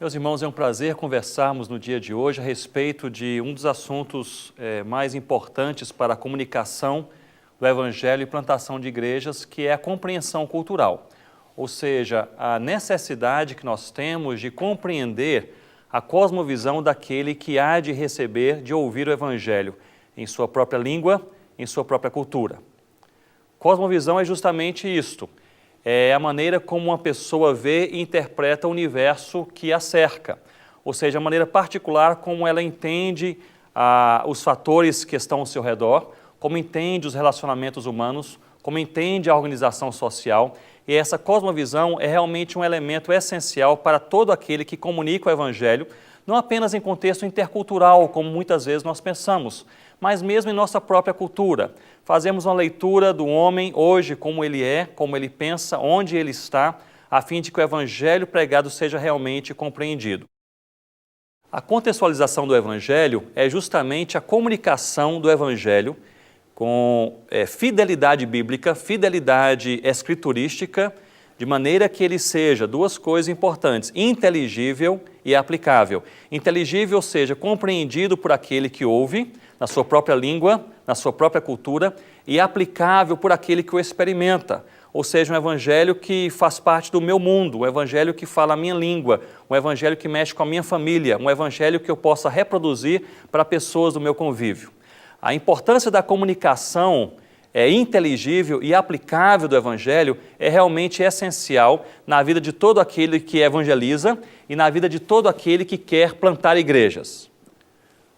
Meus irmãos, é um prazer conversarmos no dia de hoje a respeito de um dos assuntos mais importantes para a comunicação do Evangelho e plantação de igrejas, que é a compreensão cultural. Ou seja, a necessidade que nós temos de compreender a cosmovisão daquele que há de receber, de ouvir o Evangelho em sua própria língua, em sua própria cultura. Cosmovisão é justamente isto. É a maneira como uma pessoa vê e interpreta o universo que a cerca, ou seja, a maneira particular como ela entende os fatores que estão ao seu redor, como entende os relacionamentos humanos, como entende a organização social, e essa cosmovisão é realmente um elemento essencial para todo aquele que comunica o Evangelho, não apenas em contexto intercultural, como muitas vezes nós pensamos, mas mesmo em nossa própria cultura. Fazemos uma leitura do homem hoje, como ele é, como ele pensa, onde ele está, a fim de que o Evangelho pregado seja realmente compreendido. A contextualização do Evangelho é justamente a comunicação do Evangelho com fidelidade bíblica, fidelidade escriturística, de maneira que ele seja duas coisas importantes: inteligível e aplicável. Inteligível, ou seja, compreendido por aquele que ouve, na sua própria língua, na sua própria cultura, e aplicável por aquele que o experimenta. Ou seja, um evangelho que faz parte do meu mundo, um evangelho que fala a minha língua, um evangelho que mexe com a minha família, um evangelho que eu possa reproduzir para pessoas do meu convívio. A importância da comunicação inteligível e aplicável do Evangelho é realmente essencial na vida de todo aquele que evangeliza e na vida de todo aquele que quer plantar igrejas.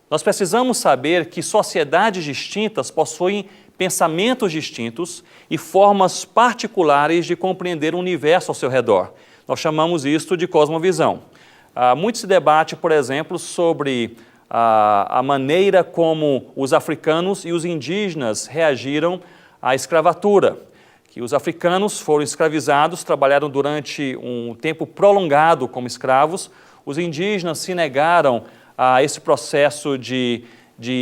Nós precisamos saber que sociedades distintas possuem pensamentos distintos e formas particulares de compreender o universo ao seu redor. Nós chamamos isto de cosmovisão. Muito se debate, por exemplo, sobre a maneira como os africanos e os indígenas reagiram à escravatura, que os africanos foram escravizados, trabalharam durante um tempo prolongado como escravos, os indígenas se negaram a esse processo de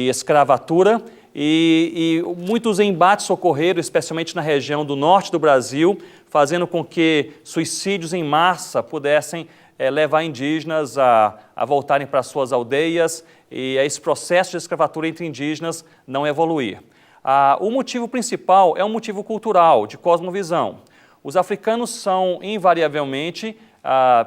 escravatura e muitos embates ocorreram, especialmente na região do norte do Brasil, fazendo com que suicídios em massa pudessem levar indígenas a voltarem para suas aldeias e a esse processo de escravatura entre indígenas não evoluir. O motivo principal é um motivo cultural, de cosmovisão. Os africanos são invariavelmente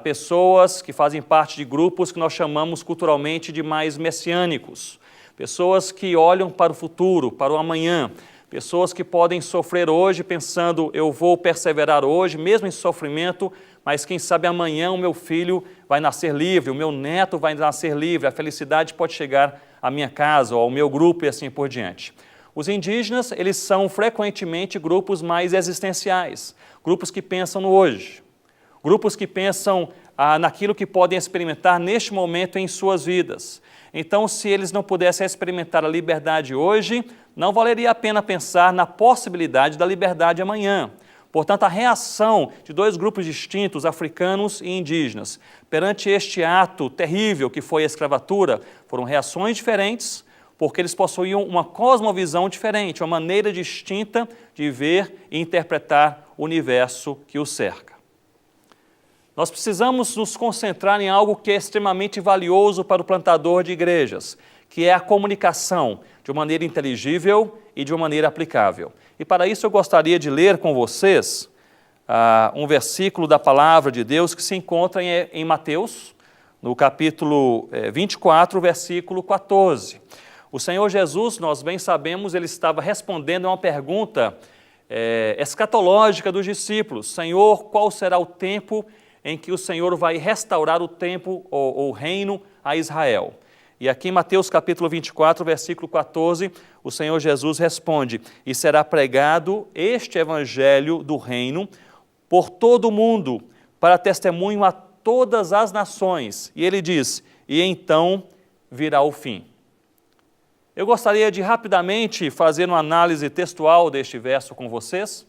pessoas que fazem parte de grupos que nós chamamos culturalmente de mais messiânicos, pessoas que olham para o futuro, para o amanhã, pessoas que podem sofrer hoje pensando, eu vou perseverar hoje, mesmo em sofrimento, mas quem sabe amanhã o meu filho vai nascer livre, o meu neto vai nascer livre, a felicidade pode chegar à minha casa ou ao meu grupo e assim por diante. Os indígenas, eles são frequentemente grupos mais existenciais, grupos que pensam no hoje, grupos que pensam naquilo que podem experimentar neste momento em suas vidas. Então, se eles não pudessem experimentar a liberdade hoje, não valeria a pena pensar na possibilidade da liberdade amanhã. Portanto, a reação de dois grupos distintos, africanos e indígenas, perante este ato terrível que foi a escravatura, foram reações diferentes, porque eles possuíam uma cosmovisão diferente, uma maneira distinta de ver e interpretar o universo que os cerca. Nós precisamos nos concentrar em algo que é extremamente valioso para o plantador de igrejas, que é a comunicação de uma maneira inteligível e de uma maneira aplicável. E para isso eu gostaria de ler com vocês um versículo da Palavra de Deus que se encontra em Mateus, no capítulo 24, versículo 14. O Senhor Jesus, nós bem sabemos, ele estava respondendo a uma pergunta escatológica dos discípulos. Senhor, qual será o tempo em que o Senhor vai restaurar o tempo ou o reino a Israel? E aqui em Mateus capítulo 24, versículo 14, o Senhor Jesus responde: e será pregado este evangelho do reino por todo o mundo, para testemunho a todas as nações. E ele diz: e então virá o fim. Eu gostaria de rapidamente fazer uma análise textual deste verso com vocês.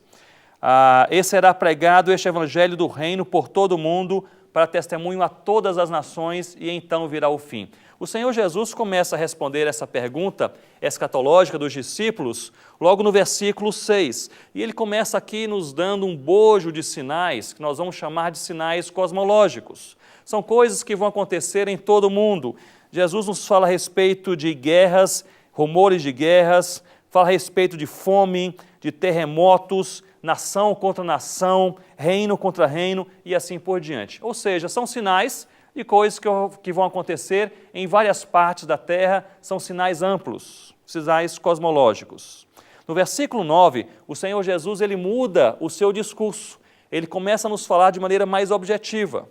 E será pregado este evangelho do reino por todo o mundo, para testemunho a todas as nações, e então virá o fim. O Senhor Jesus começa a responder essa pergunta escatológica dos discípulos logo no versículo 6. E ele começa aqui nos dando um bojo de sinais, que nós vamos chamar de sinais cosmológicos. São coisas que vão acontecer em todo o mundo. Jesus nos fala a respeito de guerras, rumores de guerras, fala a respeito de fome, de terremotos, nação contra nação, reino contra reino e assim por diante. Ou seja, são sinais de coisas que vão acontecer em várias partes da terra, são sinais amplos, sinais cosmológicos. No versículo 9, o Senhor Jesus ele muda o seu discurso, ele começa a nos falar de maneira mais objetiva.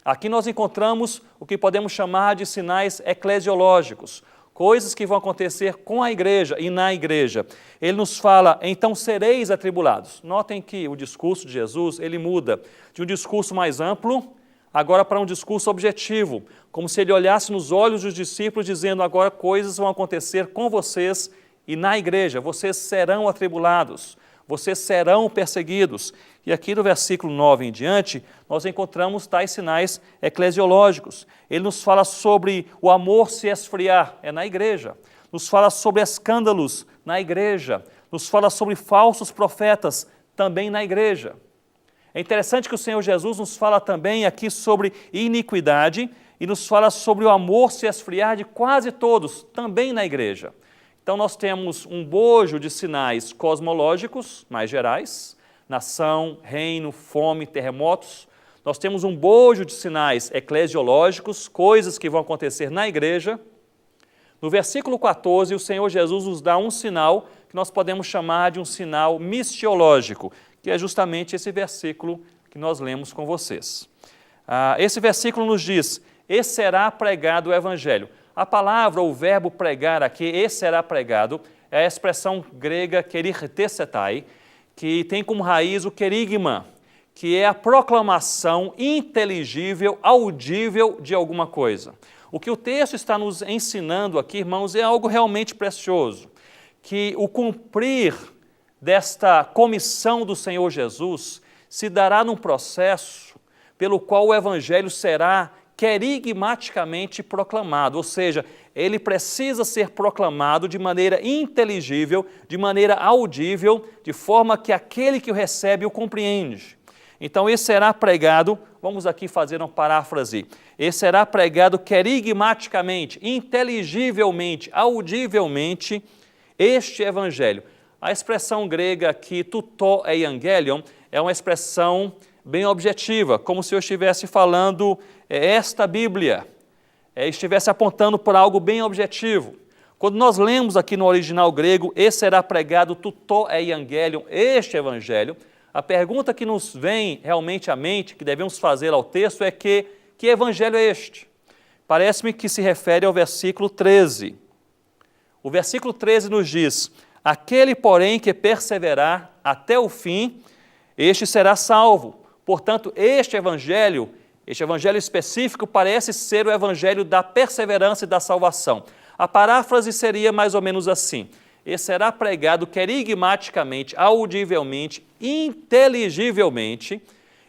Aqui nós encontramos o que podemos chamar de sinais eclesiológicos, coisas que vão acontecer com a igreja e na igreja. Ele nos fala, então sereis atribulados. Notem que o discurso de Jesus, ele muda de um discurso mais amplo, agora para um discurso objetivo, como se ele olhasse nos olhos dos discípulos, dizendo agora coisas vão acontecer com vocês e na igreja, vocês serão atribulados, vocês serão perseguidos. E aqui no versículo 9 em diante, nós encontramos tais sinais eclesiológicos. Ele nos fala sobre o amor se esfriar, é na igreja. Nos fala sobre escândalos, na igreja. Nos fala sobre falsos profetas, também na igreja. É interessante que o Senhor Jesus nos fala também aqui sobre iniquidade e nos fala sobre o amor se esfriar de quase todos, também na igreja. Então nós temos um bojo de sinais cosmológicos, mais gerais, nação, reino, fome, terremotos. Nós temos um bojo de sinais eclesiológicos, coisas que vão acontecer na igreja. No versículo 14, o Senhor Jesus nos dá um sinal que nós podemos chamar de um sinal missiológico, que é justamente esse versículo que nós lemos com vocês. Esse versículo nos diz, e será pregado o evangelho. A palavra, o verbo pregar aqui, e será pregado, é a expressão grega kerirtesetai, que tem como raiz o querigma, que é a proclamação inteligível, audível de alguma coisa. O que o texto está nos ensinando aqui, irmãos, é algo realmente precioso, que o cumprir desta comissão do Senhor Jesus se dará num processo pelo qual o evangelho será querigmaticamente proclamado, ou seja, ele precisa ser proclamado de maneira inteligível, de maneira audível, de forma que aquele que o recebe o compreende. Então, esse será pregado, vamos aqui fazer uma paráfrase, esse será pregado querigmaticamente, inteligivelmente, audivelmente, este evangelho. A expressão grega aqui, tuto euangelion, é uma expressão bem objetiva, como se eu estivesse falando esta Bíblia, estivesse apontando para algo bem objetivo. Quando nós lemos aqui no original grego, esse será pregado tuto euangelion, este evangelho, a pergunta que nos vem realmente à mente, que devemos fazer ao texto, é que evangelho é este? Parece-me que se refere ao versículo 13. O versículo 13 nos diz, aquele, porém, que perseverar até o fim, este será salvo. Portanto, este evangelho específico parece ser o evangelho da perseverança e da salvação. A paráfrase seria mais ou menos assim, e será pregado querigmaticamente, audivelmente, inteligivelmente,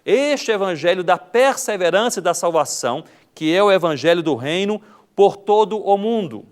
este evangelho da perseverança e da salvação, que é o evangelho do reino por todo o mundo.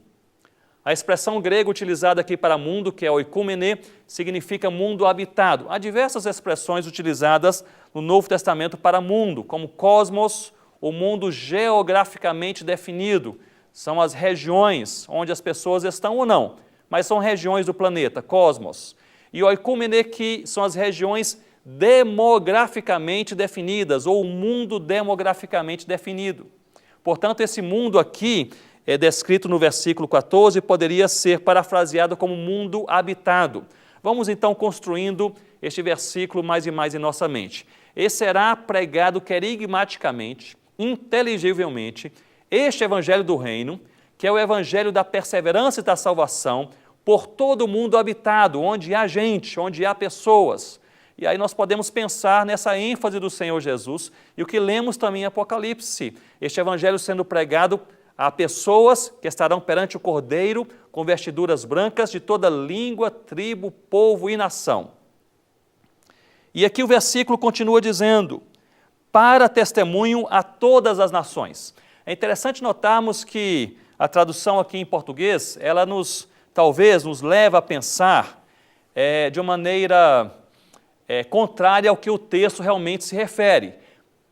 A expressão grega utilizada aqui para mundo, que é oikoumene, significa mundo habitado. Há diversas expressões utilizadas no Novo Testamento para mundo, como cosmos, o mundo geograficamente definido. São as regiões onde as pessoas estão ou não, mas são regiões do planeta, cosmos. E oikoumene, que são as regiões demograficamente definidas, ou o mundo demograficamente definido. Portanto, esse mundo aqui é descrito no versículo 14, poderia ser parafraseado como mundo habitado. Vamos então construindo este versículo mais e mais em nossa mente. E será pregado querigmaticamente, inteligivelmente, este evangelho do reino, que é o evangelho da perseverança e da salvação, por todo o mundo habitado, onde há gente, onde há pessoas. E aí nós podemos pensar nessa ênfase do Senhor Jesus e o que lemos também em Apocalipse. Este evangelho sendo pregado a pessoas que estarão perante o Cordeiro com vestiduras brancas de toda língua, tribo, povo e nação. E aqui o versículo continua dizendo, para testemunho a todas as nações. É interessante notarmos que a tradução aqui em português, ela talvez nos leva a pensar de uma maneira contrária ao que o texto realmente se refere.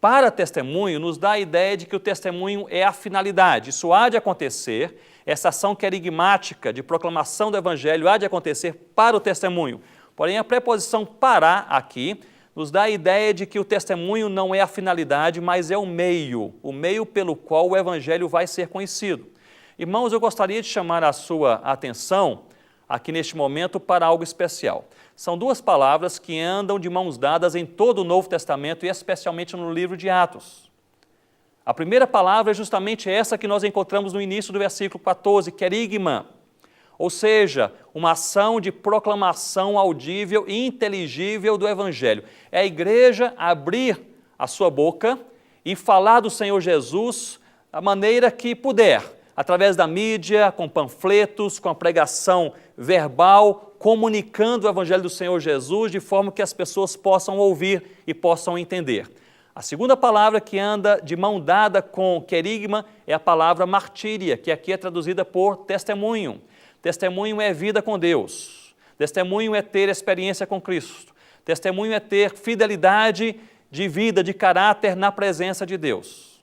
para testemunho nos dá a ideia de que o testemunho é a finalidade. Isso há de acontecer, essa ação querigmática de proclamação do Evangelho há de acontecer para o testemunho. Porém, a preposição para aqui nos dá a ideia de que o testemunho não é a finalidade, mas é o meio pelo qual o Evangelho vai ser conhecido. Irmãos, eu gostaria de chamar a sua atenção aqui neste momento para algo especial. São duas palavras que andam de mãos dadas em todo o Novo Testamento e especialmente no livro de Atos. A primeira palavra é justamente essa que nós encontramos no início do versículo 14, querigma, ou seja, uma ação de proclamação audível e inteligível do Evangelho. É a igreja abrir a sua boca e falar do Senhor Jesus da maneira que puder, através da mídia, com panfletos, com a pregação verbal, comunicando o Evangelho do Senhor Jesus de forma que as pessoas possam ouvir e possam entender. A segunda palavra que anda de mão dada com querigma é a palavra martíria, que aqui é traduzida por testemunho. Testemunho é vida com Deus. Testemunho é ter experiência com Cristo. Testemunho é ter fidelidade de vida, de caráter na presença de Deus.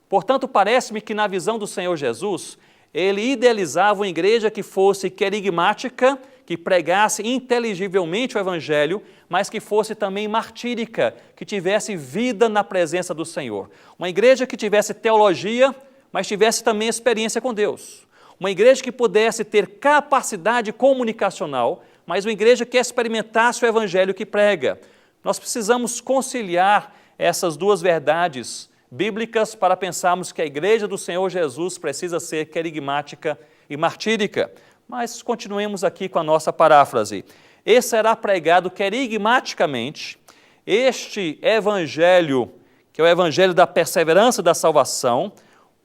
Portanto, parece-me que na visão do Senhor Jesus, ele idealizava uma igreja que fosse querigmática, que pregasse inteligivelmente o Evangelho, mas que fosse também martírica, que tivesse vida na presença do Senhor. Uma igreja que tivesse teologia, mas tivesse também experiência com Deus. Uma igreja que pudesse ter capacidade comunicacional, mas uma igreja que experimentasse o Evangelho que prega. Nós precisamos conciliar essas duas verdades bíblicas para pensarmos que a igreja do Senhor Jesus precisa ser querigmática e martírica. Mas continuemos aqui com a nossa paráfrase. E será pregado querigmaticamente este evangelho, que é o evangelho da perseverança e da salvação,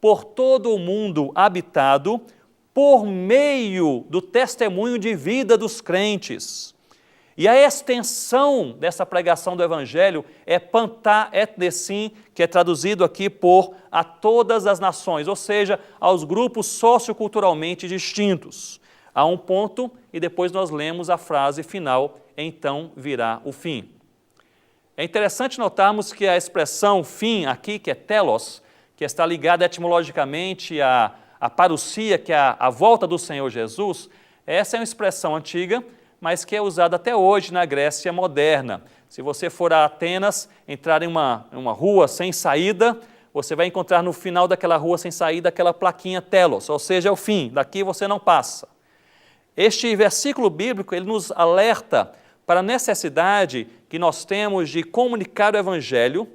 por todo o mundo habitado, por meio do testemunho de vida dos crentes. E a extensão dessa pregação do Evangelho é pantá et dessim, que é traduzido aqui por a todas as nações, ou seja, aos grupos socioculturalmente distintos. Há um ponto e depois nós lemos a frase final, então virá o fim. É interessante notarmos que a expressão fim aqui, que é telos, que está ligada etimologicamente à parousia, que é a volta do Senhor Jesus, essa é uma expressão antiga, mas que é usada até hoje na Grécia moderna. Se você for a Atenas, entrar em uma rua sem saída, você vai encontrar no final daquela rua sem saída aquela plaquinha telos, ou seja, é o fim, daqui você não passa. Este versículo bíblico, ele nos alerta para a necessidade que nós temos de comunicar o Evangelho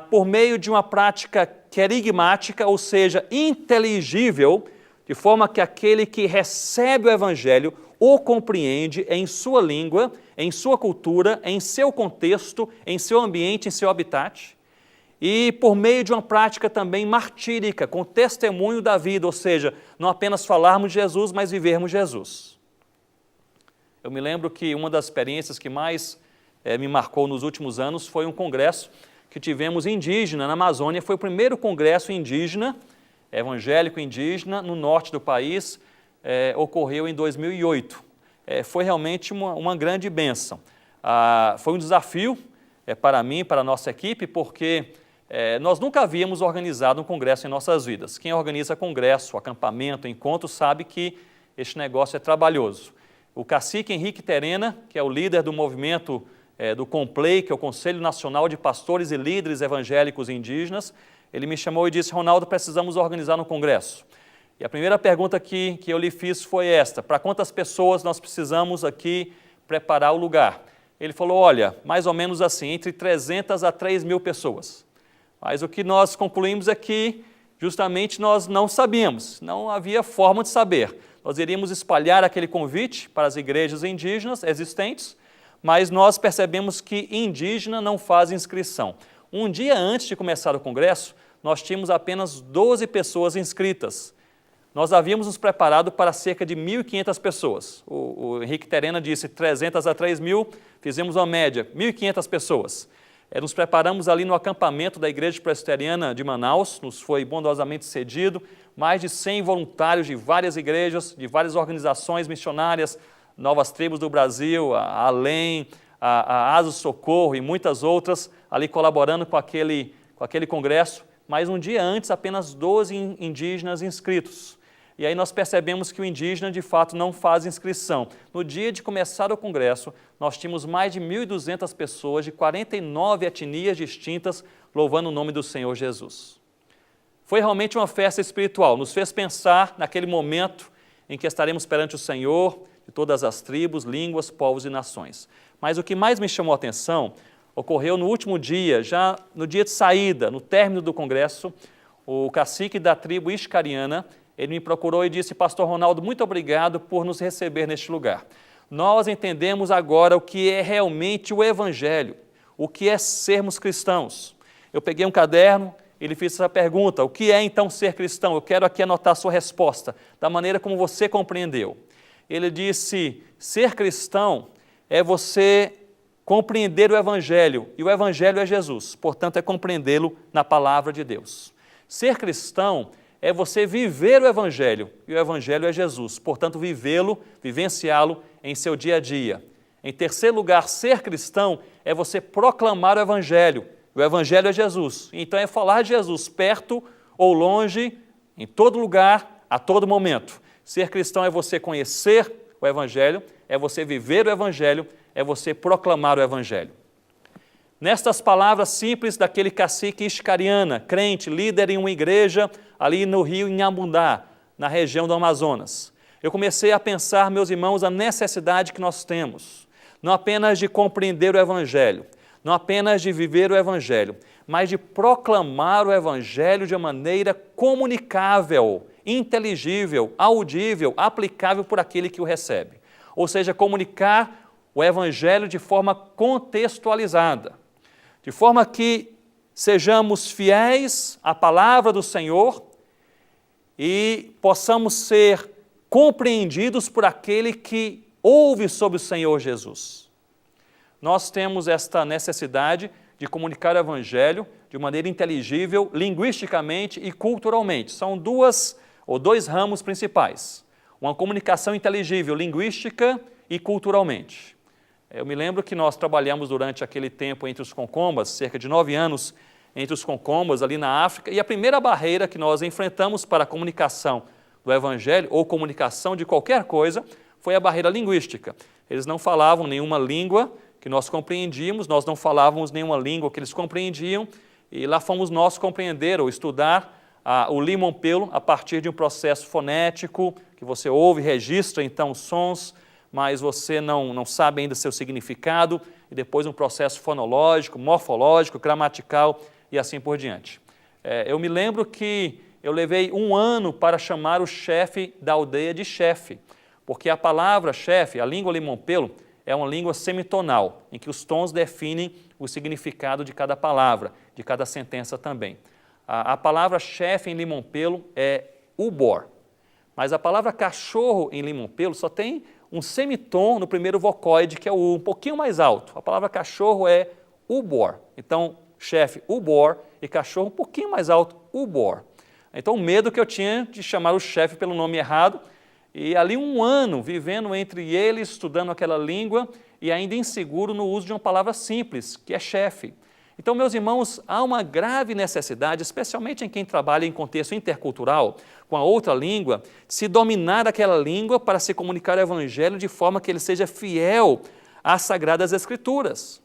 por meio de uma prática querigmática, ou seja, inteligível, de forma que aquele que recebe o Evangelho o compreende em sua língua, em sua cultura, em seu contexto, em seu ambiente, em seu habitat, e por meio de uma prática também martírica, com testemunho da vida, ou seja, não apenas falarmos de Jesus, mas vivermos Jesus. Eu me lembro que uma das experiências que mais me marcou nos últimos anos foi um congresso que tivemos indígena na Amazônia. Foi o primeiro congresso indígena, evangélico indígena, no norte do país, ocorreu em 2008. Foi realmente uma grande bênção. Foi um desafio para mim, para a nossa equipe, porque nós nunca havíamos organizado um congresso em nossas vidas. Quem organiza congresso, acampamento, encontro, sabe que este negócio é trabalhoso. O cacique Henrique Terena, que é o líder do movimento do CONPLEI, que é o Conselho Nacional de Pastores e Líderes Evangélicos Indígenas, ele me chamou e disse: Ronaldo, precisamos organizar um congresso. E a primeira pergunta que eu lhe fiz foi esta: para quantas pessoas nós precisamos aqui preparar o lugar? Ele falou: olha, mais ou menos assim, entre 300 a 3 mil pessoas. Mas o que nós concluímos é que justamente nós não sabíamos, não havia forma de saber. Nós iríamos espalhar aquele convite para as igrejas indígenas existentes, mas nós percebemos que indígena não faz inscrição. Um dia antes de começar o congresso, nós tínhamos apenas 12 pessoas inscritas. Nós havíamos nos preparado para cerca de 1.500 pessoas. O Henrique Terena disse 300 a 3 mil, fizemos uma média, 1.500 pessoas. Nos preparamos ali no acampamento da Igreja Presbiteriana de Manaus, nos foi bondosamente cedido, mais de 100 voluntários de várias igrejas, de várias organizações missionárias, Novas Tribos do Brasil, a Além, a Asa Socorro e muitas outras, ali colaborando com aquele congresso, mas um dia antes apenas 12 indígenas inscritos. E aí nós percebemos que o indígena de fato não faz inscrição. No dia de começar o congresso, nós tínhamos mais de 1.200 pessoas de 49 etnias distintas louvando o nome do Senhor Jesus. Foi realmente uma festa espiritual, nos fez pensar naquele momento em que estaremos perante o Senhor, de todas as tribos, línguas, povos e nações. Mas o que mais me chamou a atenção ocorreu no último dia, já no dia de saída, no término do congresso, o cacique da tribo Ixcariana, ele me procurou e disse: Pastor Ronaldo, muito obrigado por nos receber neste lugar. Nós entendemos agora o que é realmente o Evangelho, o que é sermos cristãos. Eu peguei um caderno, ele fez essa pergunta: o que é então ser cristão? Eu quero aqui anotar a sua resposta, da maneira como você compreendeu. Ele disse: ser cristão é você compreender o Evangelho, e o Evangelho é Jesus, portanto é compreendê-lo na palavra de Deus. Ser cristão é você viver o Evangelho, e o Evangelho é Jesus, portanto vivê-lo, vivenciá-lo em seu dia a dia. Em terceiro lugar, ser cristão é você proclamar o Evangelho, o Evangelho é Jesus, então é falar de Jesus perto ou longe, em todo lugar, a todo momento. Ser cristão é você conhecer o Evangelho, é você viver o Evangelho, é você proclamar o Evangelho. Nestas palavras simples daquele cacique Ixcariana, crente, líder em uma igreja ali no rio Inhambundá, na região do Amazonas, eu comecei a pensar, meus irmãos, a necessidade que nós temos, não apenas de compreender o Evangelho, não apenas de viver o Evangelho, mas de proclamar o Evangelho de uma maneira comunicável, inteligível, audível, aplicável por aquele que o recebe. Ou seja, comunicar o Evangelho de forma contextualizada, de forma que sejamos fiéis à palavra do Senhor e possamos ser compreendidos por aquele que ouve sobre o Senhor Jesus. Nós temos esta necessidade de comunicar o Evangelho de maneira inteligível, linguisticamente e culturalmente. São dois ramos principais. Uma comunicação inteligível, linguística e culturalmente. Eu me lembro que nós trabalhamos durante aquele tempo entre os Concombas, cerca de 9 anos entre os Concombas ali na África, e a primeira barreira que nós enfrentamos para a comunicação do Evangelho, ou comunicação de qualquer coisa, foi a barreira linguística. Eles não falavam nenhuma língua que nós compreendíamos, nós não falávamos nenhuma língua que eles compreendiam, e lá fomos nós compreender ou estudar o limonpelo a partir de um processo fonético, que você ouve, registra então os sons, mas você não sabe ainda seu significado, e depois um processo fonológico, morfológico, gramatical e assim por diante. Eu me lembro que eu levei 1 ano para chamar o chefe da aldeia de chefe, porque a palavra chefe, a língua limonpelo, é uma língua semitonal, em que os tons definem o significado de cada palavra, de cada sentença também. A palavra chefe em limonpelo é ubor, mas a palavra cachorro em limonpelo só tem um semitom no primeiro vocóide, que é o U, um pouquinho mais alto. A palavra cachorro é ubor. Então, chefe, ubor, e cachorro um pouquinho mais alto, ubor. Então, o medo que eu tinha de chamar o chefe pelo nome errado, e ali 1 ano vivendo entre eles, estudando aquela língua, e ainda inseguro no uso de uma palavra simples, que é chefe. Então, meus irmãos, há uma grave necessidade, especialmente em quem trabalha em contexto intercultural, com a outra língua, de se dominar aquela língua para se comunicar o Evangelho de forma que ele seja fiel às Sagradas Escrituras.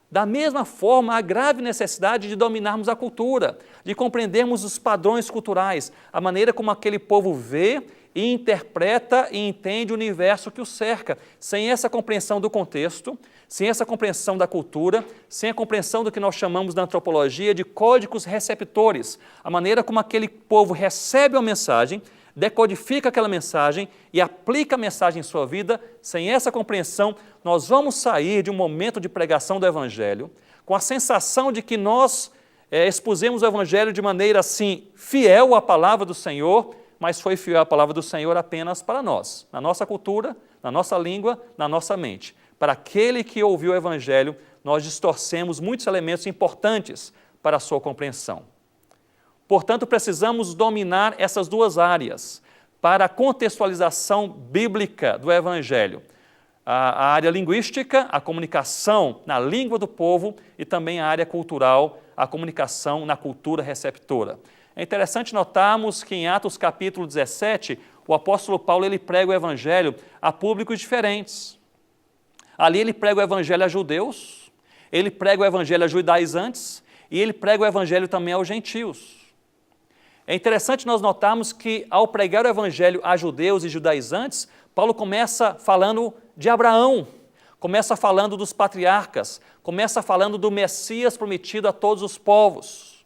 Da mesma forma, há grave necessidade de dominarmos a cultura, de compreendermos os padrões culturais, a maneira como aquele povo vê e interpreta e entende o universo que o cerca. Sem essa compreensão do contexto, sem essa compreensão da cultura, sem a compreensão do que nós chamamos na antropologia de códigos receptores, a maneira como aquele povo recebe a mensagem, decodifica aquela mensagem e aplica a mensagem em sua vida, sem essa compreensão, nós vamos sair de um momento de pregação do Evangelho com a sensação de que nós expusemos o Evangelho de maneira assim fiel à palavra do Senhor, mas foi fiel à palavra do Senhor apenas para nós, na nossa cultura, na nossa língua, na nossa mente. Para aquele que ouviu o Evangelho, nós distorcemos muitos elementos importantes para a sua compreensão. Portanto, precisamos dominar essas 2 áreas para a contextualização bíblica do Evangelho. a área linguística, a comunicação na língua do povo e também a área cultural, a comunicação na cultura receptora. É interessante notarmos que em Atos capítulo 17, o apóstolo Paulo ele prega o evangelho a públicos diferentes. Ali ele prega o evangelho a judeus, ele prega o evangelho a judaizantes e ele prega o evangelho também aos gentios. É interessante nós notarmos que ao pregar o evangelho a judeus e judaizantes, Paulo começa falando de Abraão, começa falando dos patriarcas, começa falando do Messias prometido a todos os povos.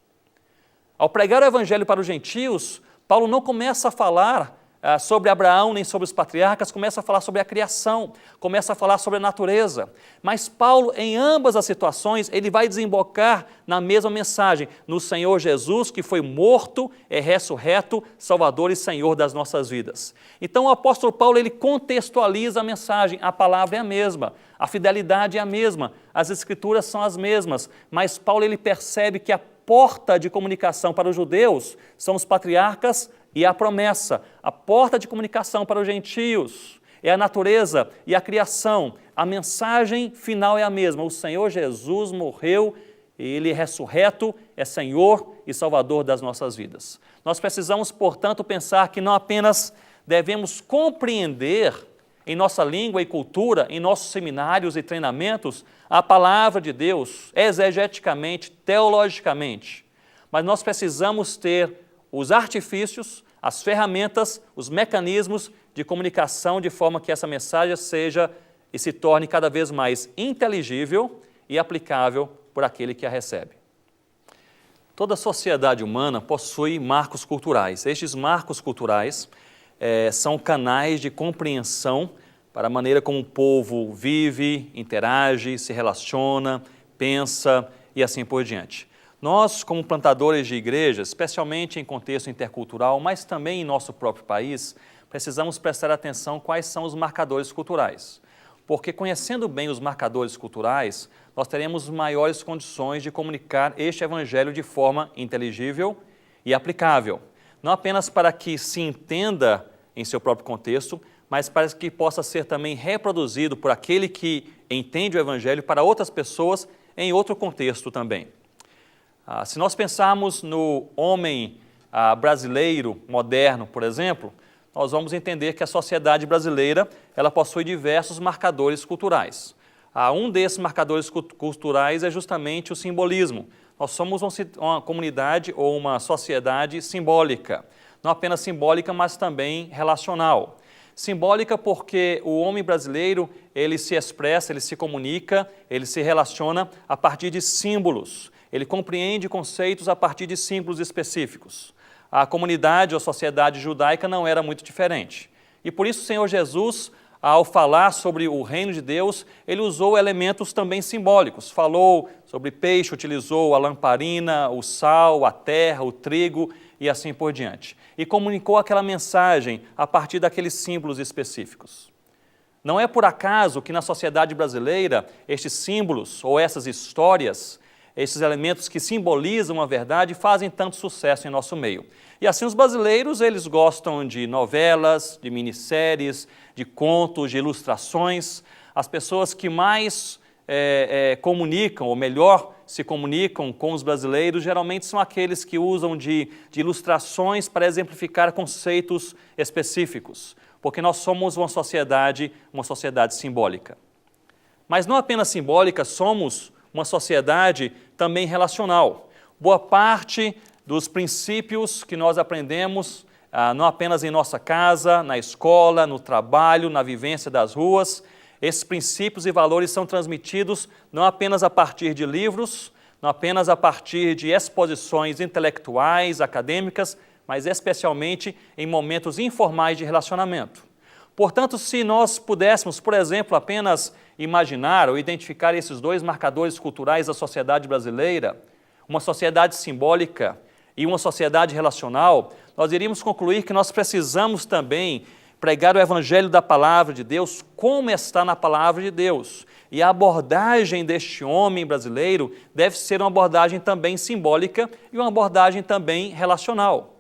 Ao pregar o evangelho para os gentios, Paulo não começa a falar sobre Abraão nem sobre os patriarcas, começa a falar sobre a criação, começa a falar sobre a natureza. Mas Paulo, em ambas as situações, ele vai desembocar na mesma mensagem, no Senhor Jesus, que foi morto, é ressurreto, Salvador e Senhor das nossas vidas. Então o apóstolo Paulo, ele contextualiza a mensagem, a palavra é a mesma, a fidelidade é a mesma, as escrituras são as mesmas, mas Paulo ele percebe que a porta de comunicação para os judeus são os patriarcas e a promessa. A porta de comunicação para os gentios é a natureza e a criação. A mensagem final é a mesma. O Senhor Jesus morreu, Ele é ressurreto, é Senhor e Salvador das nossas vidas. Nós precisamos, portanto, pensar que não apenas devemos compreender em nossa língua e cultura, em nossos seminários e treinamentos, a palavra de Deus, exegeticamente, teologicamente, mas nós precisamos ter os artifícios, as ferramentas, os mecanismos de comunicação de forma que essa mensagem seja e se torne cada vez mais inteligível e aplicável por aquele que a recebe. Toda sociedade humana possui marcos culturais. Estes marcos culturais são canais de compreensão para a maneira como o povo vive, interage, se relaciona, pensa e assim por diante. Nós, como plantadores de igrejas, especialmente em contexto intercultural, mas também em nosso próprio país, precisamos prestar atenção quais são os marcadores culturais. Porque conhecendo bem os marcadores culturais, nós teremos maiores condições de comunicar este evangelho de forma inteligível e aplicável. Não apenas para que se entenda em seu próprio contexto, mas para que possa ser também reproduzido por aquele que entende o evangelho para outras pessoas em outro contexto também. Se nós pensarmos no homem brasileiro moderno, por exemplo, nós vamos entender que a sociedade brasileira ela possui diversos marcadores culturais. Um desses marcadores culturais é justamente o simbolismo. Nós somos uma comunidade ou uma sociedade simbólica, não apenas simbólica, mas também relacional. Simbólica porque o homem brasileiro, ele se expressa, ele se comunica, ele se relaciona a partir de símbolos. Ele compreende conceitos a partir de símbolos específicos. A comunidade ou a sociedade judaica não era muito diferente. E por isso o Senhor Jesus, ao falar sobre o reino de Deus, ele usou elementos também simbólicos. Falou sobre peixe, utilizou a lamparina, o sal, a terra, o trigo e assim por diante. E comunicou aquela mensagem a partir daqueles símbolos específicos. Não é por acaso que na sociedade brasileira estes símbolos ou essas histórias, esses elementos que simbolizam a verdade fazem tanto sucesso em nosso meio. E assim os brasileiros, eles gostam de novelas, de minisséries, de contos, de ilustrações. As pessoas que mais comunicam, ou melhor, se comunicam com os brasileiros, geralmente são aqueles que usam de ilustrações para exemplificar conceitos específicos, porque nós somos uma sociedade simbólica. Mas não apenas simbólica, somos uma sociedade também relacional. Boa parte dos princípios que nós aprendemos, não apenas em nossa casa, na escola, no trabalho, na vivência das ruas, esses princípios e valores são transmitidos não apenas a partir de livros, não apenas a partir de exposições intelectuais, acadêmicas, mas especialmente em momentos informais de relacionamento. Portanto, se nós pudéssemos, por exemplo, apenas imaginar ou identificar esses dois marcadores culturais da sociedade brasileira, uma sociedade simbólica e uma sociedade relacional, nós iríamos concluir que nós precisamos também pregar o evangelho da palavra de Deus como está na palavra de Deus. E a abordagem deste homem brasileiro deve ser uma abordagem também simbólica e uma abordagem também relacional.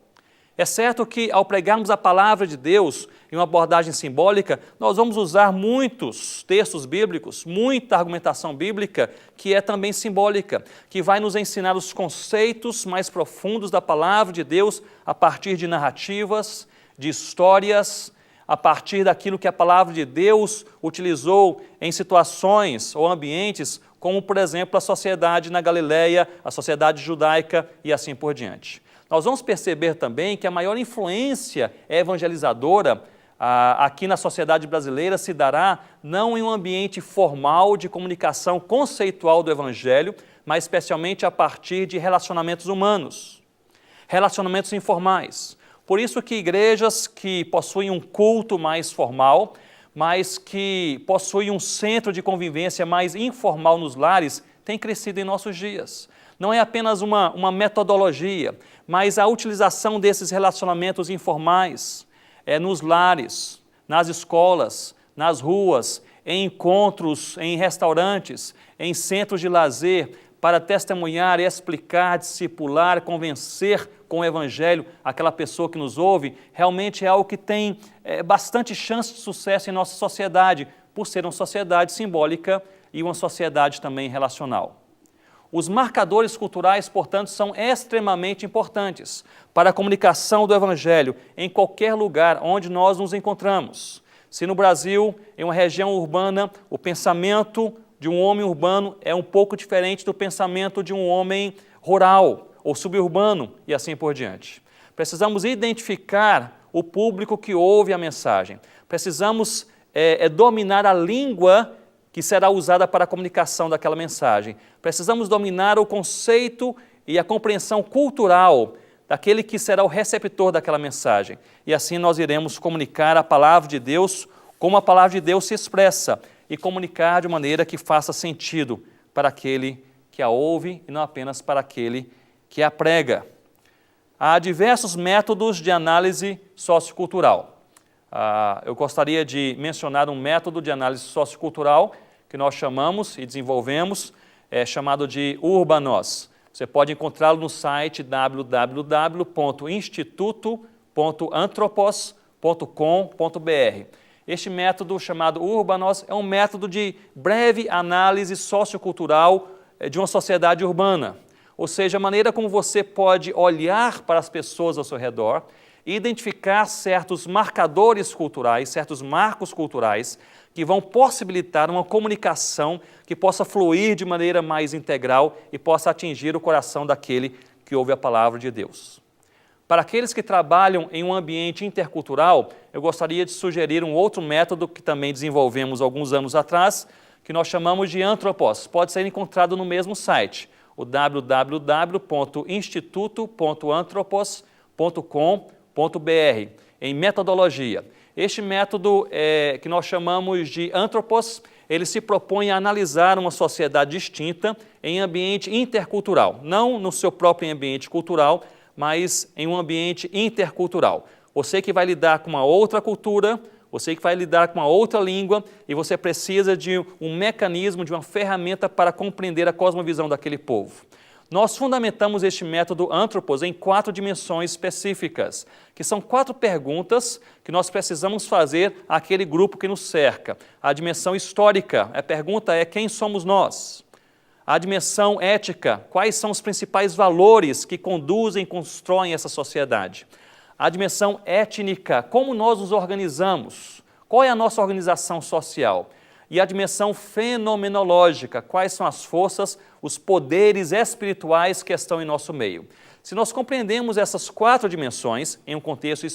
É certo que, ao pregarmos a palavra de Deus em uma abordagem simbólica, nós vamos usar muitos textos bíblicos, muita argumentação bíblica, que é também simbólica, que vai nos ensinar os conceitos mais profundos da palavra de Deus a partir de narrativas, de histórias, a partir daquilo que a palavra de Deus utilizou em situações ou ambientes, como, por exemplo, a sociedade na Galileia, a sociedade judaica e assim por diante. Nós vamos perceber também que a maior influência evangelizadora aqui na sociedade brasileira se dará não em um ambiente formal de comunicação conceitual do Evangelho, mas especialmente a partir de relacionamentos humanos, relacionamentos informais. Por isso que igrejas que possuem um culto mais formal, mas que possuem um centro de convivência mais informal nos lares, têm crescido em nossos dias. Não é apenas uma metodologia, mas a utilização desses relacionamentos informais nos lares, nas escolas, nas ruas, em encontros, em restaurantes, em centros de lazer, para testemunhar, explicar, discipular, convencer com o Evangelho aquela pessoa que nos ouve, realmente é algo que tem bastante chance de sucesso em nossa sociedade, por ser uma sociedade simbólica e uma sociedade também relacional. Os marcadores culturais, portanto, são extremamente importantes para a comunicação do Evangelho em qualquer lugar onde nós nos encontramos. Se no Brasil, em uma região urbana, o pensamento de um homem urbano é um pouco diferente do pensamento de um homem rural ou suburbano e assim por diante. Precisamos identificar o público que ouve a mensagem. Precisamos dominar a língua que será usada para a comunicação daquela mensagem. Precisamos dominar o conceito e a compreensão cultural daquele que será o receptor daquela mensagem. E assim nós iremos comunicar a palavra de Deus como a palavra de Deus se expressa e comunicar de maneira que faça sentido para aquele que a ouve e não apenas para aquele que a prega. Há diversos métodos de análise sociocultural. Eu gostaria de mencionar um método de análise sociocultural que nós chamamos e desenvolvemos, chamado de Urbanos. Você pode encontrá-lo no site www.instituto.anthropos.com.br. Este método, chamado Urbanos, é um método de breve análise sociocultural de uma sociedade urbana. Ou seja, a maneira como você pode olhar para as pessoas ao seu redor e identificar certos marcadores culturais, certos marcos culturais que vão possibilitar uma comunicação que possa fluir de maneira mais integral e possa atingir o coração daquele que ouve a palavra de Deus. Para aqueles que trabalham em um ambiente intercultural, eu gostaria de sugerir um outro método que também desenvolvemos alguns anos atrás, que nós chamamos de Anthropos. Pode ser encontrado no mesmo site, o www.instituto.anthropos.com.br, em metodologia. Este método que nós chamamos de Anthropos, ele se propõe a analisar uma sociedade distinta em ambiente intercultural, não no seu próprio ambiente cultural, mas em um ambiente intercultural. Você que vai lidar com uma outra cultura, você que vai lidar com uma outra língua e você precisa de um mecanismo, de uma ferramenta para compreender a cosmovisão daquele povo. Nós fundamentamos este método Anthropos em 4 dimensões específicas, que são 4 perguntas que nós precisamos fazer àquele grupo que nos cerca. A dimensão histórica, a pergunta é: quem somos nós? A dimensão ética, quais são os principais valores que conduzem e constroem essa sociedade? A dimensão étnica, como nós nos organizamos? Qual é a nossa organização social? E a dimensão fenomenológica, quais são as forças, os poderes espirituais que estão em nosso meio. Se nós compreendemos essas 4 dimensões, em um contexto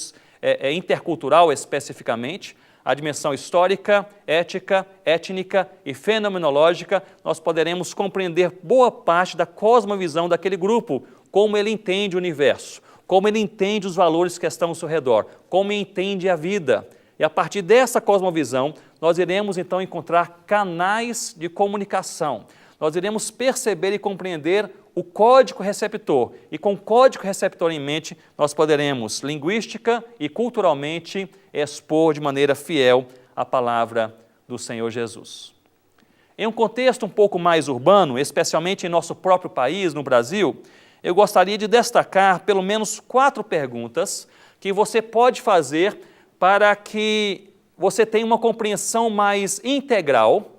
intercultural especificamente, a dimensão histórica, ética, étnica e fenomenológica, nós poderemos compreender boa parte da cosmovisão daquele grupo, como ele entende o universo, como ele entende os valores que estão ao seu redor, como ele entende a vida. E a partir dessa cosmovisão, nós iremos então encontrar canais de comunicação. Nós iremos perceber e compreender o código receptor. E com o código receptor em mente, nós poderemos, linguística e culturalmente, expor de maneira fiel a palavra do Senhor Jesus. Em um contexto um pouco mais urbano, especialmente em nosso próprio país, no Brasil, eu gostaria de destacar pelo menos 4 perguntas que você pode fazer para que você tenha uma compreensão mais integral,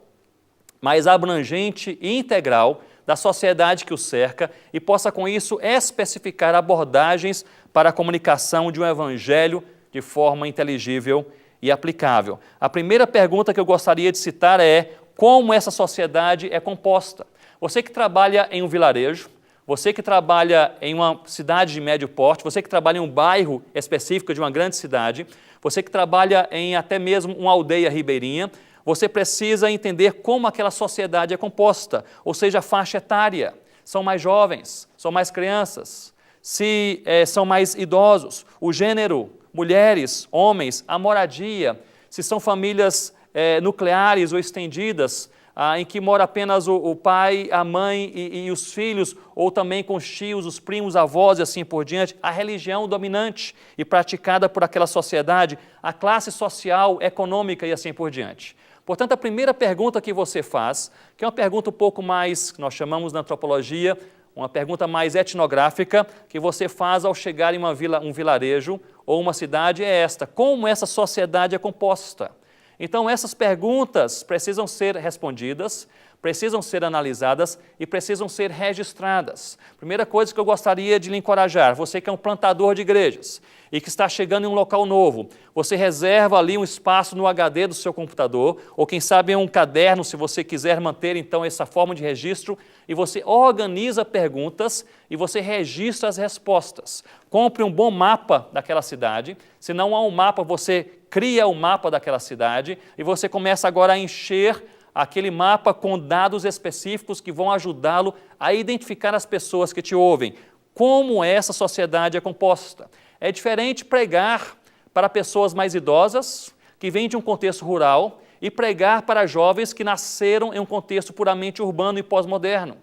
mais abrangente e integral da sociedade que o cerca e possa, com isso, especificar abordagens para a comunicação de um evangelho de forma inteligível e aplicável. A primeira pergunta que eu gostaria de citar é: como essa sociedade é composta? Você que trabalha em um vilarejo, você que trabalha em uma cidade de médio porte, você que trabalha em um bairro específico de uma grande cidade, você que trabalha em até mesmo uma aldeia ribeirinha, você precisa entender como aquela sociedade é composta, ou seja, a faixa etária. São mais jovens, são mais crianças, se são mais idosos, o gênero, mulheres, homens, a moradia, se são famílias nucleares ou estendidas, em que mora apenas o pai, a mãe e os filhos, ou também com os tios, os primos, avós e assim por diante, a religião dominante e praticada por aquela sociedade, a classe social, econômica e assim por diante. Portanto, a primeira pergunta que você faz, que é uma pergunta um pouco mais, que nós chamamos na antropologia, uma pergunta mais etnográfica, que você faz ao chegar em um vilarejo ou uma cidade, é esta: como essa sociedade é composta? Então, essas perguntas precisam ser respondidas, precisam ser analisadas e precisam ser registradas. Primeira coisa que eu gostaria de lhe encorajar, você que é um plantador de igrejas e que está chegando em um local novo, você reserva ali um espaço no HD do seu computador, ou quem sabe em um caderno, se você quiser manter então essa forma de registro, e você organiza perguntas e você registra as respostas. Compre um bom mapa daquela cidade, se não há um mapa, você cria o mapa daquela cidade e você começa agora a encher aquele mapa com dados específicos que vão ajudá-lo a identificar as pessoas que te ouvem. Como essa sociedade é composta? É diferente pregar para pessoas mais idosas, que vêm de um contexto rural, e pregar para jovens que nasceram em um contexto puramente urbano e pós-moderno.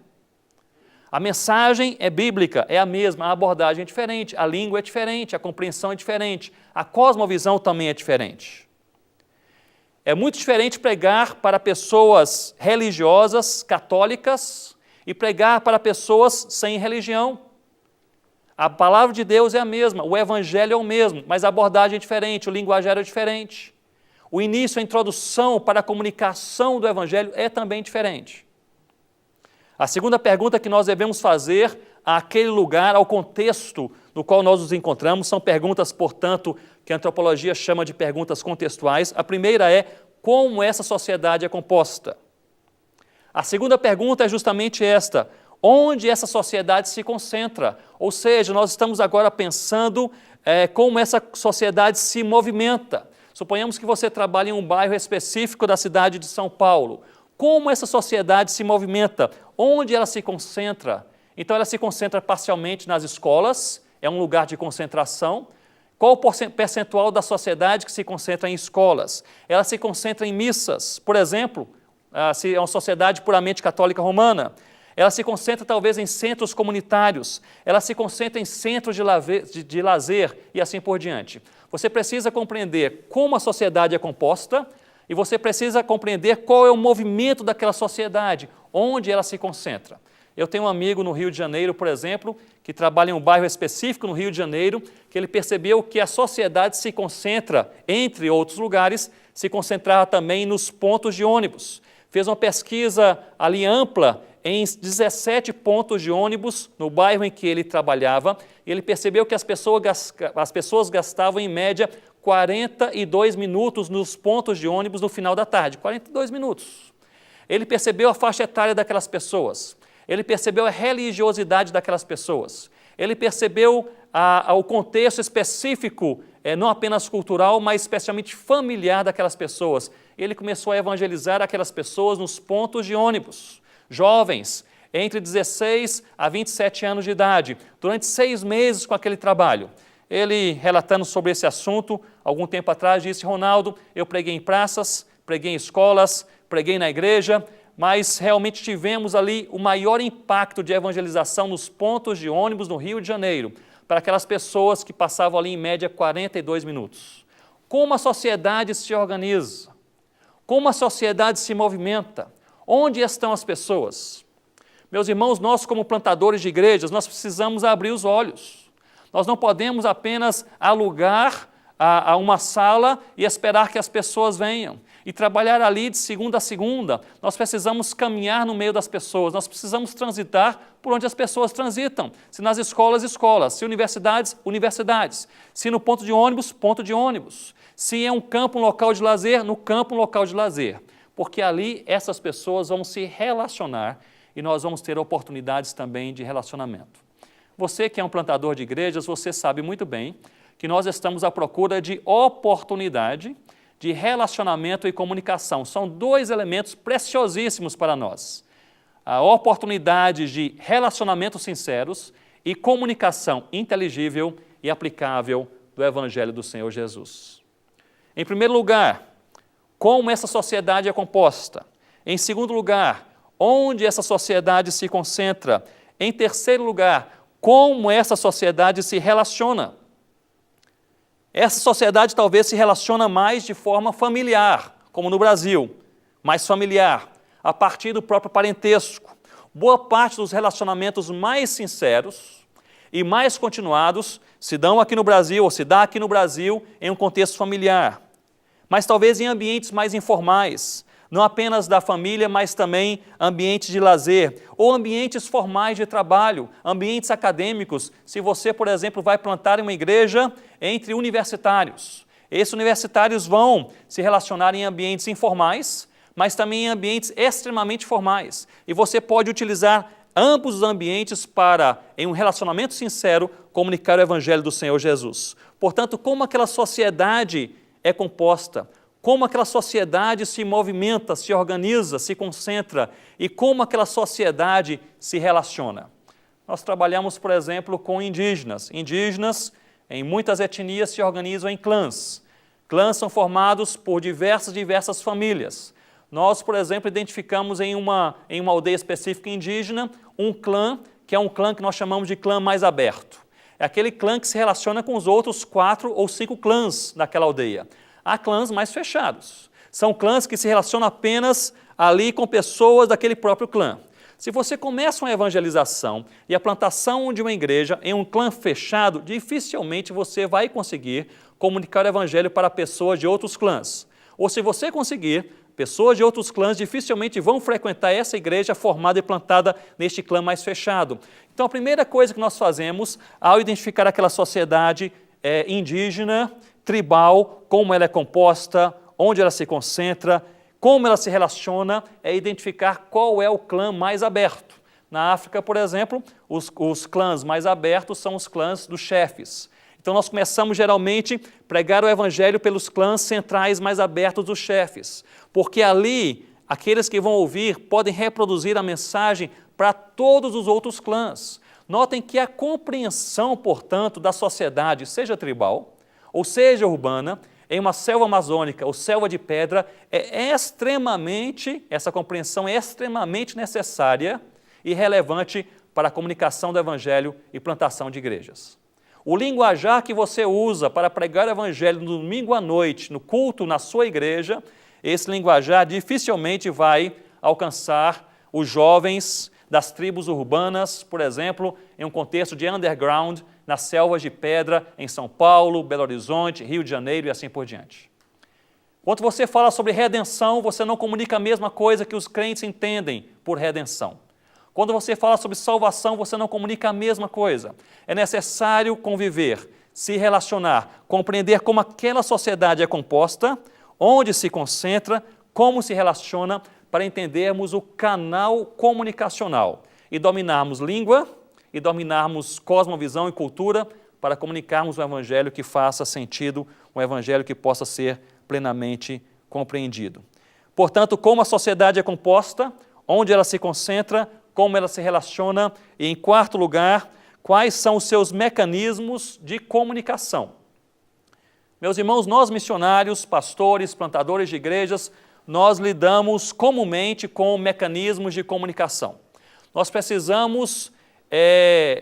A mensagem é bíblica, é a mesma, a abordagem é diferente, a língua é diferente, a compreensão é diferente, a cosmovisão também é diferente. É muito diferente pregar para pessoas religiosas, católicas, e pregar para pessoas sem religião. A palavra de Deus é a mesma, o evangelho é o mesmo, mas a abordagem é diferente, o linguajar é diferente. O início, a introdução para a comunicação do evangelho é também diferente. A segunda pergunta que nós devemos fazer àquele lugar, ao contexto no qual nós nos encontramos, são perguntas, portanto, que a antropologia chama de perguntas contextuais. A primeira é: como essa sociedade é composta? A segunda pergunta é justamente esta: onde essa sociedade se concentra? Ou seja, nós estamos agora pensando como essa sociedade se movimenta. Suponhamos que você trabalha em um bairro específico da cidade de São Paulo. Como essa sociedade se movimenta? Onde ela se concentra? Então, ela se concentra parcialmente nas escolas, é um lugar de concentração. Qual o percentual da sociedade que se concentra em escolas? Ela se concentra em missas, por exemplo, se é uma sociedade puramente católica romana. Ela se concentra talvez em centros comunitários, ela se concentra em centros de lazer e assim por diante. Você precisa compreender como a sociedade é composta e você precisa compreender qual é o movimento daquela sociedade, onde ela se concentra. Eu tenho um amigo no Rio de Janeiro, por exemplo, que trabalha em um bairro específico no Rio de Janeiro, que ele percebeu que a sociedade se concentra, entre outros lugares, se concentrava também nos pontos de ônibus. Fez uma pesquisa ali ampla em 17 pontos de ônibus no bairro em que ele trabalhava, e ele percebeu que as pessoas gastavam, em média, 42 minutos nos pontos de ônibus no final da tarde, 42 minutos. Ele percebeu a faixa etária daquelas pessoas, ele percebeu a religiosidade daquelas pessoas, ele percebeu o contexto específico, não apenas cultural, mas especialmente familiar daquelas pessoas. Ele começou a evangelizar aquelas pessoas nos pontos de ônibus. Jovens, entre 16 a 27 anos de idade, durante 6 meses com aquele trabalho. Ele, relatando sobre esse assunto, algum tempo atrás, disse: Ronaldo, eu preguei em praças, preguei em escolas, preguei na igreja, mas realmente tivemos ali o maior impacto de evangelização nos pontos de ônibus no Rio de Janeiro, para aquelas pessoas que passavam ali em média 42 minutos. Como a sociedade se organiza? Como a sociedade se movimenta? Onde estão as pessoas? Meus irmãos, nós como plantadores de igrejas, nós precisamos abrir os olhos. Nós não podemos apenas alugar a uma sala e esperar que as pessoas venham. E trabalhar ali de segunda a segunda. Nós precisamos caminhar no meio das pessoas, nós precisamos transitar por onde as pessoas transitam. Se nas escolas, escolas. Se universidades, universidades. Se no ponto de ônibus, ponto de ônibus. Se é um campo, um local de lazer, no campo, um local de lazer. Porque ali essas pessoas vão se relacionar e nós vamos ter oportunidades também de relacionamento. Você que é um plantador de igrejas, você sabe muito bem que nós estamos à procura de oportunidade, de relacionamento e comunicação. São dois elementos preciosíssimos para nós. A oportunidade de relacionamentos sinceros e comunicação inteligível e aplicável do Evangelho do Senhor Jesus. Em primeiro lugar, como essa sociedade é composta. Em segundo lugar, onde essa sociedade se concentra. Em terceiro lugar, como essa sociedade se relaciona. Essa sociedade talvez se relaciona mais de forma familiar, como no Brasil, mais familiar, a partir do próprio parentesco. Boa parte dos relacionamentos mais sinceros e mais continuados se dão aqui no Brasil, ou se dá aqui no Brasil, em um contexto familiar. Mas talvez em ambientes mais informais, não apenas da família, mas também ambientes de lazer, ou ambientes formais de trabalho, ambientes acadêmicos. Se você, por exemplo, vai plantar uma igreja entre universitários, esses universitários vão se relacionar em ambientes informais, mas também em ambientes extremamente formais. E você pode utilizar ambos os ambientes para, em um relacionamento sincero, comunicar o Evangelho do Senhor Jesus. Portanto, como aquela sociedade é composta, como aquela sociedade se movimenta, se organiza, se concentra e como aquela sociedade se relaciona. Nós trabalhamos, por exemplo, com indígenas. Indígenas, em muitas etnias, se organizam em clãs. Clãs são formados por diversas famílias. Nós, por exemplo, identificamos em uma aldeia específica indígena um clã, que é um clã que nós chamamos de clã mais aberto. É aquele clã que se relaciona com os outros 4 ou 5 clãs daquela aldeia. Há clãs mais fechados. São clãs que se relacionam apenas ali com pessoas daquele próprio clã. Se você começa uma evangelização e a plantação de uma igreja em um clã fechado, dificilmente você vai conseguir comunicar o evangelho para pessoas de outros clãs. Ou se você conseguir, pessoas de outros clãs dificilmente vão frequentar essa igreja formada e plantada neste clã mais fechado. Então a primeira coisa que nós fazemos ao identificar aquela sociedade indígena, tribal, como ela é composta, onde ela se concentra, como ela se relaciona, é identificar qual é o clã mais aberto. Na África, por exemplo, os clãs mais abertos são os clãs dos chefes. Então nós começamos geralmente a pregar o evangelho pelos clãs centrais mais abertos dos chefes, porque ali aqueles que vão ouvir podem reproduzir a mensagem para todos os outros clãs. Notem que a compreensão, portanto, da sociedade, seja tribal, ou seja urbana, em uma selva amazônica ou selva de pedra, essa compreensão é extremamente necessária e relevante para a comunicação do Evangelho e plantação de igrejas. O linguajar que você usa para pregar o Evangelho no domingo à noite, no culto na sua igreja, esse linguajar dificilmente vai alcançar os jovens das tribos urbanas, por exemplo, em um contexto de underground, nas selvas de pedra, em São Paulo, Belo Horizonte, Rio de Janeiro e assim por diante. Quando você fala sobre redenção, você não comunica a mesma coisa que os crentes entendem por redenção. Quando você fala sobre salvação, você não comunica a mesma coisa. É necessário conviver, se relacionar, compreender como aquela sociedade é composta, onde se concentra, como se relaciona, para entendermos o canal comunicacional e dominarmos língua, e dominarmos cosmovisão e cultura para comunicarmos um evangelho que faça sentido, um evangelho que possa ser plenamente compreendido. Portanto, como a sociedade é composta, onde ela se concentra, como ela se relaciona e, em quarto lugar, quais são os seus mecanismos de comunicação. Meus irmãos, nós missionários, pastores, plantadores de igrejas, nós lidamos comumente com mecanismos de comunicação. Nós precisamos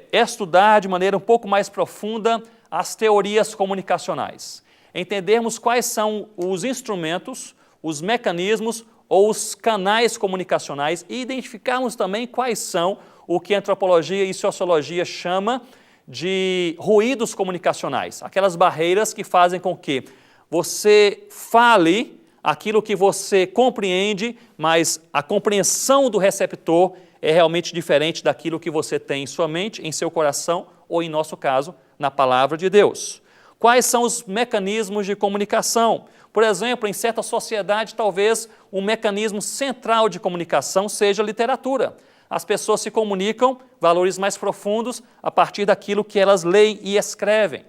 estudar de maneira um pouco mais profunda as teorias comunicacionais, entendermos quais são os instrumentos, os mecanismos ou os canais comunicacionais e identificarmos também quais são o que a antropologia e sociologia chama de ruídos comunicacionais, aquelas barreiras que fazem com que você fale aquilo que você compreende, mas a compreensão do receptor é realmente diferente daquilo que você tem em sua mente, em seu coração, ou em nosso caso, na palavra de Deus. Quais são os mecanismos de comunicação? Por exemplo, em certa sociedade, talvez um mecanismo central de comunicação seja a literatura. As pessoas se comunicam valores mais profundos a partir daquilo que elas leem e escrevem.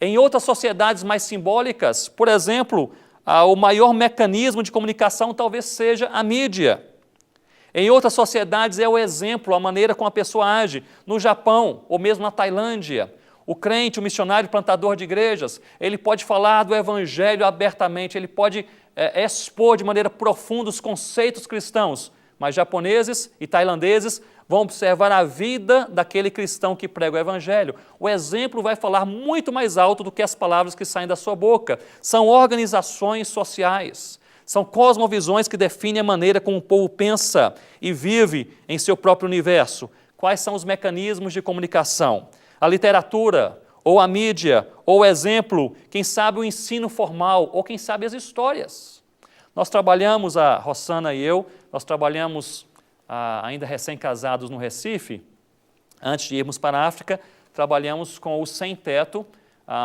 Em outras sociedades mais simbólicas, por exemplo, o maior mecanismo de comunicação talvez seja a mídia. Em outras sociedades é o exemplo, a maneira como a pessoa age. No Japão, ou mesmo na Tailândia, o crente, o missionário, plantador de igrejas, ele pode falar do evangelho abertamente, ele pode expor de maneira profunda os conceitos cristãos, mas japoneses e tailandeses vão observar a vida daquele cristão que prega o evangelho. O exemplo vai falar muito mais alto do que as palavras que saem da sua boca. São organizações sociais, são cosmovisões que definem a maneira como o povo pensa e vive em seu próprio universo. Quais são os mecanismos de comunicação? A literatura, ou a mídia, ou o exemplo, quem sabe o ensino formal, ou quem sabe as histórias. Nós trabalhamos, a Rossana e eu, nós trabalhamos ainda recém-casados no Recife, antes de irmos para a África, trabalhamos com o Sem Teto,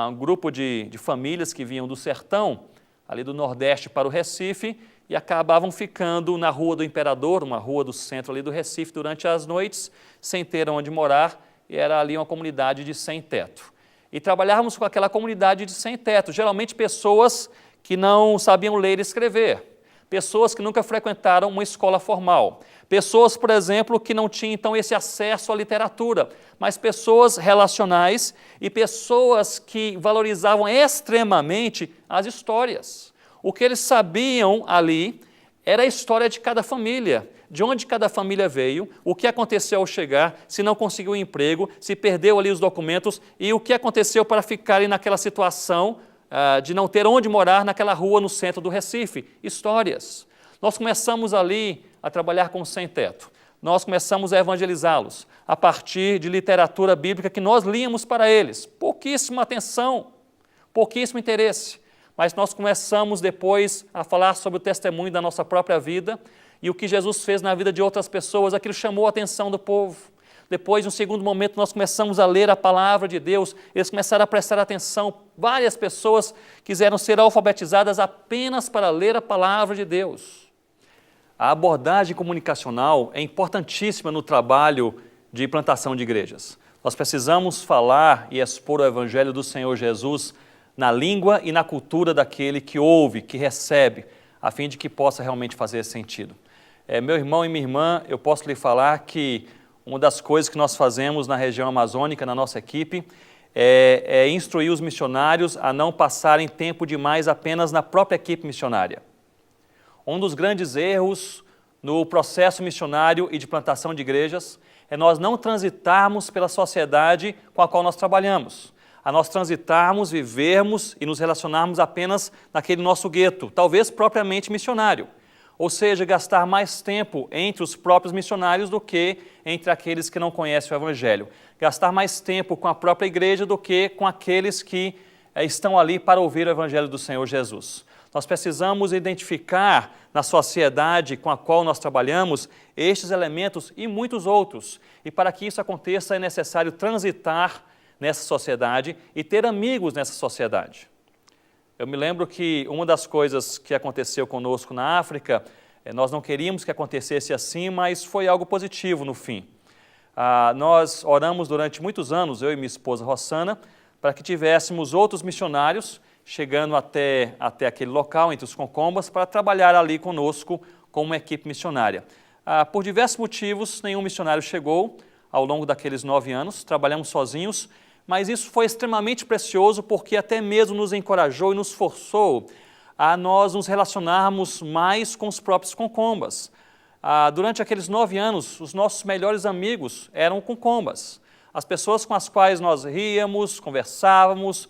um grupo de famílias que vinham do sertão, ali do Nordeste para o Recife, e acabavam ficando na Rua do Imperador, uma rua do centro ali do Recife, durante as noites, sem ter onde morar, e era ali uma comunidade de sem teto. E trabalhávamos com aquela comunidade de sem teto, geralmente pessoas que não sabiam ler e escrever, pessoas que nunca frequentaram uma escola formal, pessoas, por exemplo, que não tinham então esse acesso à literatura, mas pessoas relacionais e pessoas que valorizavam extremamente as histórias. O que eles sabiam ali era a história de cada família, de onde cada família veio, o que aconteceu ao chegar, se não conseguiu um emprego, se perdeu ali os documentos e o que aconteceu para ficarem naquela situação de não ter onde morar naquela rua no centro do Recife. Histórias. Nós começamos ali a trabalhar com o Sem Teto. Nós começamos a evangelizá-los a partir de literatura bíblica que nós líamos para eles. Pouquíssima atenção, pouquíssimo interesse. Mas nós começamos depois a falar sobre o testemunho da nossa própria vida e o que Jesus fez na vida de outras pessoas, aquilo chamou a atenção do povo. Depois, no segundo momento, nós começamos a ler a palavra de Deus, eles começaram a prestar atenção. Várias pessoas quiseram ser alfabetizadas apenas para ler a palavra de Deus. A abordagem comunicacional é importantíssima no trabalho de plantação de igrejas. Nós precisamos falar e expor o Evangelho do Senhor Jesus na língua e na cultura daquele que ouve, que recebe, a fim de que possa realmente fazer sentido. Meu irmão e minha irmã, eu posso lhe falar que uma das coisas que nós fazemos na região amazônica, na nossa equipe, é instruir os missionários a não passarem tempo demais apenas na própria equipe missionária. Um dos grandes erros no processo missionário e de plantação de igrejas é nós não transitarmos pela sociedade com a qual nós trabalhamos, a nós transitarmos, vivermos e nos relacionarmos apenas naquele nosso gueto, talvez propriamente missionário. Ou seja, gastar mais tempo entre os próprios missionários do que entre aqueles que não conhecem o Evangelho. Gastar mais tempo com a própria igreja do que com aqueles que estão ali para ouvir o Evangelho do Senhor Jesus. Nós precisamos identificar na sociedade com a qual nós trabalhamos estes elementos e muitos outros. E para que isso aconteça é necessário transitar nessa sociedade e ter amigos nessa sociedade. Eu me lembro que uma das coisas que aconteceu conosco na África, nós não queríamos que acontecesse assim, mas foi algo positivo no fim. Nós oramos durante muitos anos, eu e minha esposa Rossana, para que tivéssemos outros missionários chegando até aquele local, entre os concombas, para trabalhar ali conosco como uma equipe missionária. Por diversos motivos, nenhum missionário chegou ao longo daqueles 9 anos, trabalhamos sozinhos, mas isso foi extremamente precioso porque até mesmo nos encorajou e nos forçou a nós nos relacionarmos mais com os próprios concombas. Durante aqueles 9 anos, os nossos melhores amigos eram concombas. As pessoas com as quais nós ríamos, conversávamos,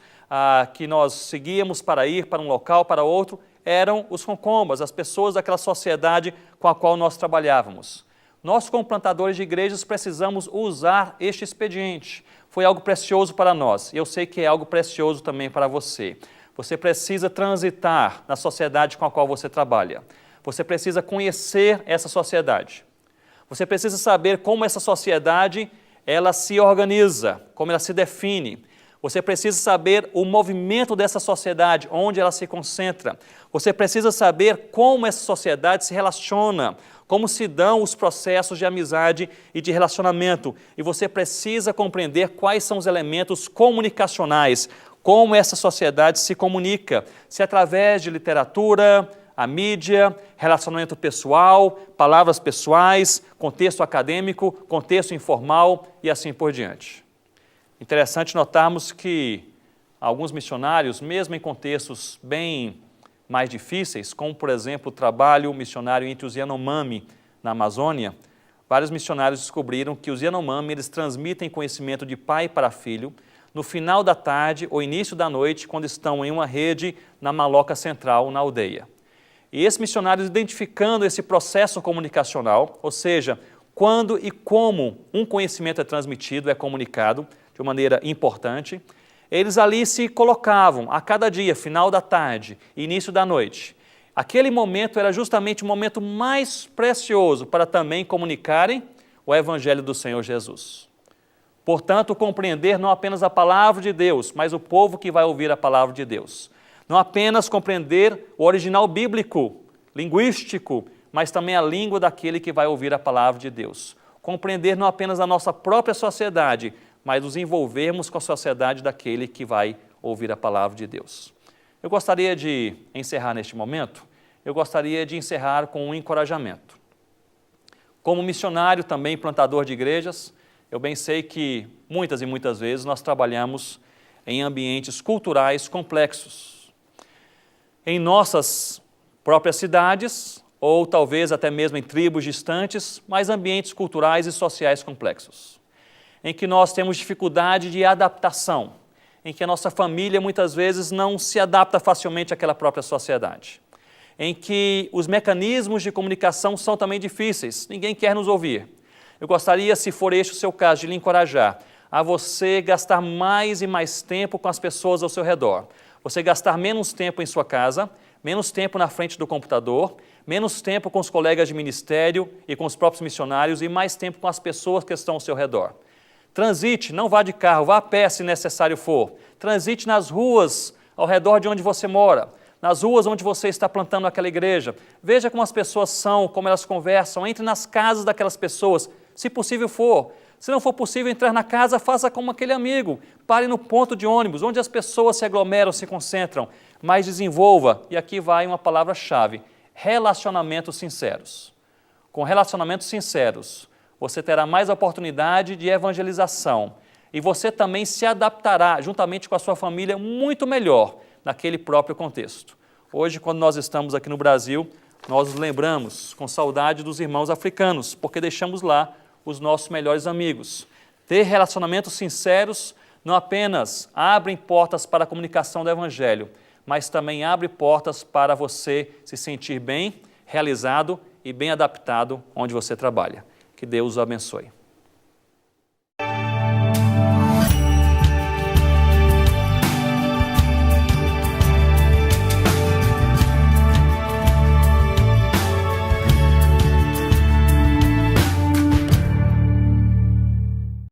que nós seguíamos para ir para um local, para outro, eram os concombas, as pessoas daquela sociedade com a qual nós trabalhávamos. Nós, como plantadores de igrejas, precisamos usar este expediente. Foi algo precioso para nós, e eu sei que é algo precioso também para você. Você precisa transitar na sociedade com a qual você trabalha. Você precisa conhecer essa sociedade. Você precisa saber como essa sociedade ela se organiza, como ela se define. Você precisa saber o movimento dessa sociedade, onde ela se concentra. Você precisa saber como essa sociedade se relaciona, como se dão os processos de amizade e de relacionamento. E você precisa compreender quais são os elementos comunicacionais, como essa sociedade se comunica, se através de literatura, a mídia, relacionamento pessoal, palavras pessoais, contexto acadêmico, contexto informal e assim por diante. Interessante notarmos que alguns missionários, mesmo em contextos bem mais difíceis, como por exemplo o trabalho missionário entre os Yanomami na Amazônia, vários missionários descobriram que os Yanomami eles transmitem conhecimento de pai para filho no final da tarde ou início da noite, quando estão em uma rede na maloca central, na aldeia. E esses missionários, identificando esse processo comunicacional, ou seja, quando e como um conhecimento é transmitido, é comunicado de uma maneira importante, eles ali se colocavam a cada dia, final da tarde, início da noite. Aquele momento era justamente o momento mais precioso para também comunicarem o Evangelho do Senhor Jesus. Portanto, compreender não apenas a palavra de Deus, mas o povo que vai ouvir a palavra de Deus. Não apenas compreender o original bíblico, linguístico, mas também a língua daquele que vai ouvir a palavra de Deus. Compreender não apenas a nossa própria sociedade, mas nos envolvermos com a sociedade daquele que vai ouvir a palavra de Deus. Eu gostaria de encerrar neste momento, eu gostaria de encerrar com um encorajamento. Como missionário, também plantador de igrejas, eu bem sei que muitas e muitas vezes nós trabalhamos em ambientes culturais complexos. Em nossas próprias cidades, ou talvez até mesmo em tribos distantes, mas ambientes culturais e sociais complexos, em que nós temos dificuldade de adaptação, em que a nossa família muitas vezes não se adapta facilmente àquela própria sociedade, em que os mecanismos de comunicação são também difíceis, ninguém quer nos ouvir. Eu gostaria, se for este o seu caso, de lhe encorajar a você gastar mais e mais tempo com as pessoas ao seu redor, você gastar menos tempo em sua casa, menos tempo na frente do computador, menos tempo com os colegas de ministério e com os próprios missionários e mais tempo com as pessoas que estão ao seu redor. Transite, não vá de carro, vá a pé se necessário for. Transite nas ruas ao redor de onde você mora, nas ruas onde você está plantando aquela igreja. Veja como as pessoas são, como elas conversam, entre nas casas daquelas pessoas, se possível for. Se não for possível entrar na casa, faça como aquele amigo. Pare no ponto de ônibus, onde as pessoas se aglomeram, se concentram, mas desenvolva, e aqui vai uma palavra-chave, relacionamentos sinceros. Com relacionamentos sinceros, você terá mais oportunidade de evangelização e você também se adaptará, juntamente com a sua família, muito melhor naquele próprio contexto. Hoje, quando nós estamos aqui no Brasil, nós nos lembramos com saudade dos irmãos africanos, porque deixamos lá os nossos melhores amigos. Ter relacionamentos sinceros não apenas abrem portas para a comunicação do Evangelho, mas também abre portas para você se sentir bem, realizado e bem adaptado onde você trabalha. Que Deus o abençoe.